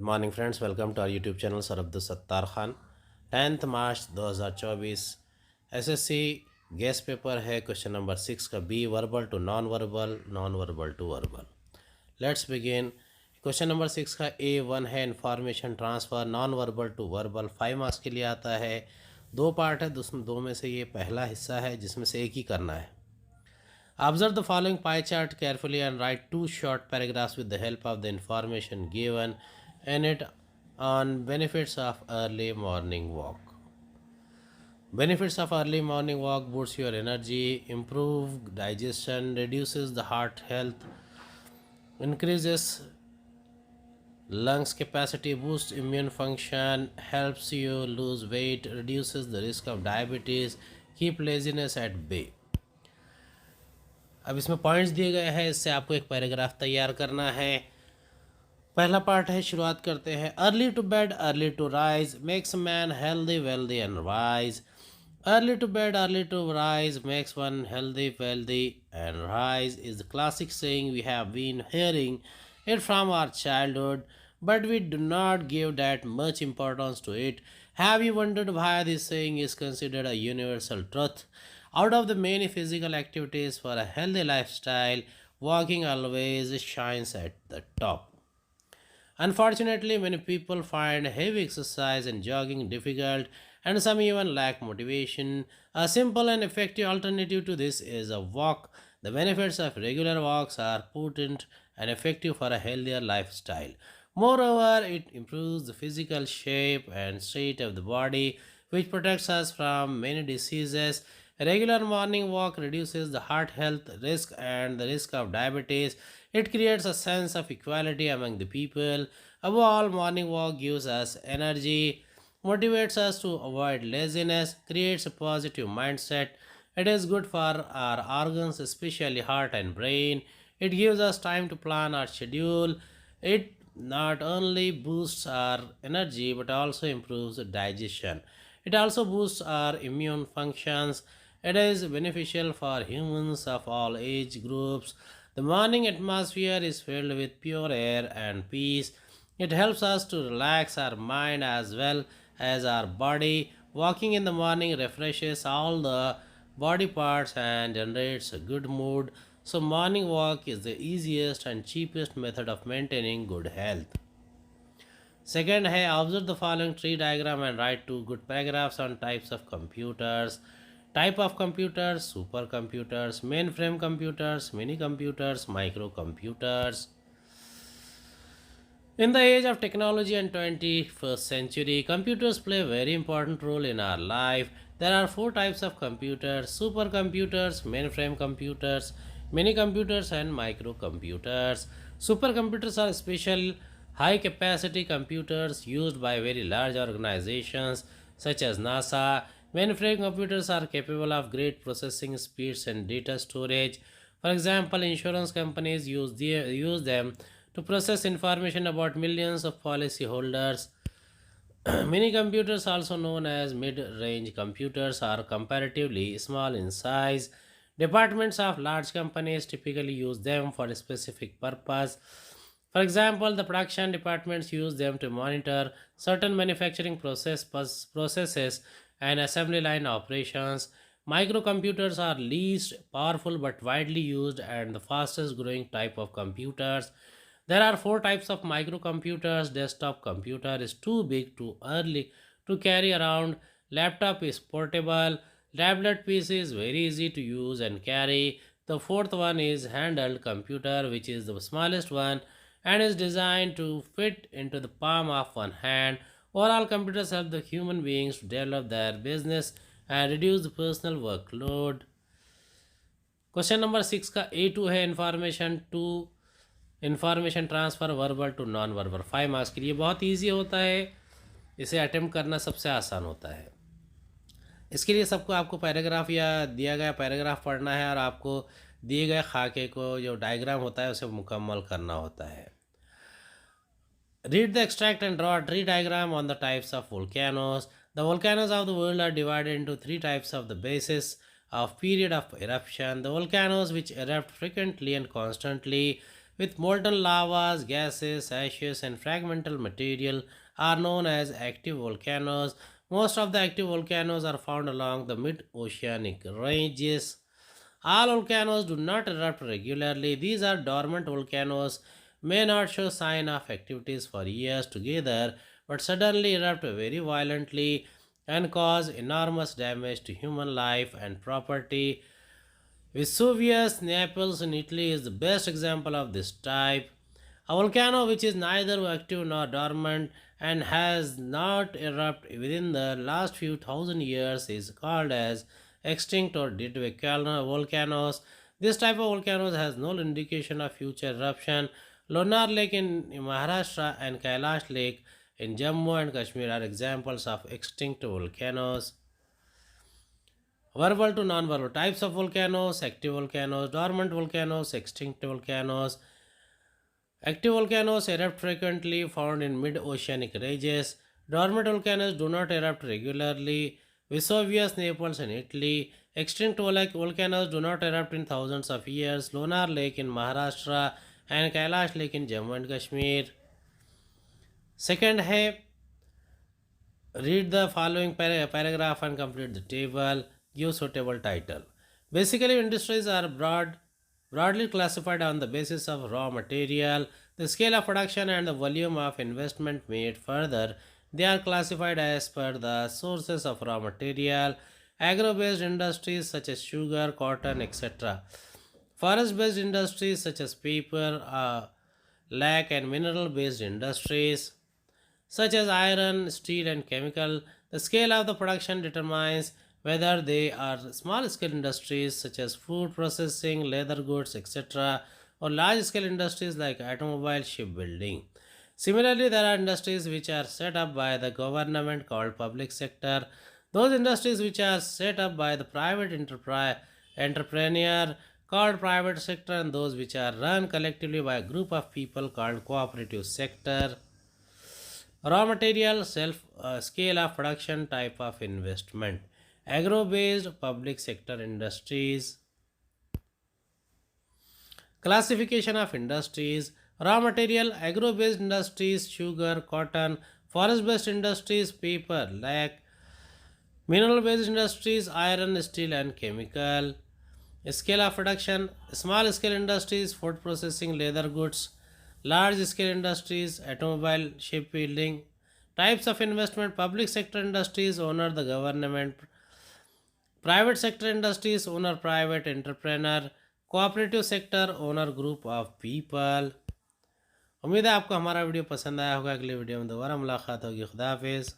Morning friends, welcome to our YouTube channel sir Abdul Sattar Khan. 10 March 2024 SSC guess paper है। Question number 6 का B, verbal to non verbal, non verbal to verbal. Let's begin. Question number 6 का A1 है information transfer non verbal to verbal. 5 marks के लिए आता है। दो part है, दो में से ये पहला हिस्सा है जिसमें से एक ही करना है। Observe the following pie chart carefully and write two short paragraphs with the help of the information given in it on benefits of early morning walk. Benefits of early morning walk: boosts your energy, improve digestion, reduces the heart health, increases lungs capacity, boosts immune function, helps you lose weight, reduces the risk of diabetes, keep laziness at bay. अब इसमें points दिए गए हैं, इससे आपको एक paragraph तैयार करना है। पहला पार्ट है, शुरुआत करते हैं। Early to bed early to rise makes man healthy wealthy and wise. Early to bed early to rise makes one healthy wealthy and rise is the classic saying we have been hearing it from our childhood, but we do not give that much importance to it. Have you wondered why this saying is considered a universal truth? Out of the many physical activities for a healthy lifestyle, walking always shines at the top. Unfortunately, many people find heavy exercise and jogging difficult, and some even lack motivation. A simple and effective alternative to this is a walk. The benefits of regular walks are potent and effective for a healthier lifestyle. Moreover, it improves the physical shape and state of the body, which protects us from many diseases. A regular morning walk reduces the heart health risk and the risk of diabetes. It creates a sense of equality among the people. Above all, morning walk gives us energy, motivates us to avoid laziness, creates a positive mindset. It is good for our organs, especially heart and brain. It gives us time to plan our schedule. It not only boosts our energy but also improves digestion. It also boosts our immune functions. It is beneficial for humans of all age groups. The morning atmosphere is filled with pure air and peace. It helps us to relax our mind as well as our body. Walking in the morning refreshes all the body parts and generates a good mood. So, morning walk is the easiest and cheapest method of maintaining good health. Second है, observe the following tree diagram and write two good paragraphs on types of computers. Type of computers: supercomputers, mainframe computers, mini computers, microcomputers. In the age of technology and 21st century, computers play a very important role in our life. There are four types of computers: supercomputers, mainframe computers, mini computers, and microcomputers. Supercomputers are special high capacity computers used by very large organizations such as NASA. Mainframe computers are capable of great processing speeds and data storage. For example, insurance companies use them to process information about millions of policyholders. Mini computers, also known as mid-range computers, are comparatively small in size. Departments of large companies typically use them for a specific purpose. For example, the production departments use them to monitor certain manufacturing processes and assembly line operations. Microcomputers are least powerful but widely used and the fastest growing type of computers. There are four types of microcomputers. Desktop computer is too big too early to carry around. Laptop is portable. Tablet PC is very easy to use and carry. The fourth one is handheld computer, which is the smallest one and is designed to fit into the palm of one hand. Overall, computers help the human beings to develop their business and reduce the personal workload. Question number 6 का A2 है information transfer verbal to non verbal. 5 marks के लिए बहुत easy होता है, इसे attempt करना सबसे आसान होता है। इसके लिए सबको आपको पैराग्राफ या दिया गया पैराग्राफ पढ़ना है और आपको दिए गए खाके को जो डायग्राम होता है उसे मुकम्मल करना होता है। Read the extract and draw a tree diagram on the types of volcanoes. The volcanoes of the world are divided into three types of the basis of period of eruption. The volcanoes which erupt frequently and constantly, with molten lavas, gases, ashes, and fragmental material are known as active volcanoes. Most of the active volcanoes are found along the mid-oceanic ranges. All volcanoes do not erupt regularly. These are dormant volcanoes, may not show sign of activities for years together, but suddenly erupt very violently and cause enormous damage to human life and property. Vesuvius, Naples in Italy is the best example of this type. A volcano which is neither active nor dormant and has not erupted within the last few thousand years is called as extinct or dead volcanoes. This type of volcanoes has no indication of future eruption. Lonar Lake in Maharashtra and Kailash Lake in Jammu and Kashmir are examples of extinct volcanoes. Verbal to non-verbal types of volcanoes: active volcanoes, dormant volcanoes, extinct volcanoes. Active volcanoes erupt frequently, found in mid-oceanic ranges. Dormant volcanoes do not erupt regularly. Vesuvius, Naples in Italy. Extinct volcanoes do not erupt in thousands of years. Lonar Lake in Maharashtra and Kailash Lake in Jammu and Kashmir. Second है, read the following paragraph and complete the table. Give suitable title. Basically, industries are broadly classified on the basis of raw material, the scale of production, and the volume of investment made. Further, they are classified as per the sources of raw material. Agro-based industries such as sugar, cotton, etc. Forest-based industries such as paper, lac, and mineral-based industries such as iron, steel, and chemical. The scale of the production determines whether they are small scale industries such as food processing, leather goods, etc., or large scale industries like automobile shipbuilding. Similarly, there are industries which are set up by the government called public sector, those industries which are set up by the private entrepreneur called private sector, and those which are run collectively by a group of people called cooperative sector. Raw material, scale of production, type of investment. Agro-based public sector industries. Classification of industries. Raw material, agro-based industries, sugar, cotton. Forest-based industries, paper, lac. Mineral-based industries, iron, steel, and chemical. Scale of production, small scale industries, food processing, leather goods. Large scale industries, automobile, shipbuilding. Types of investment, public sector industries, owner the government. Private sector industries, owner private entrepreneur. Cooperative sector, owner group of people. उम्मीद है आपको हमारा video पसंद आया होगा। अगले video में दोबारा मुलाकात होगी। खुदा हाफिज़।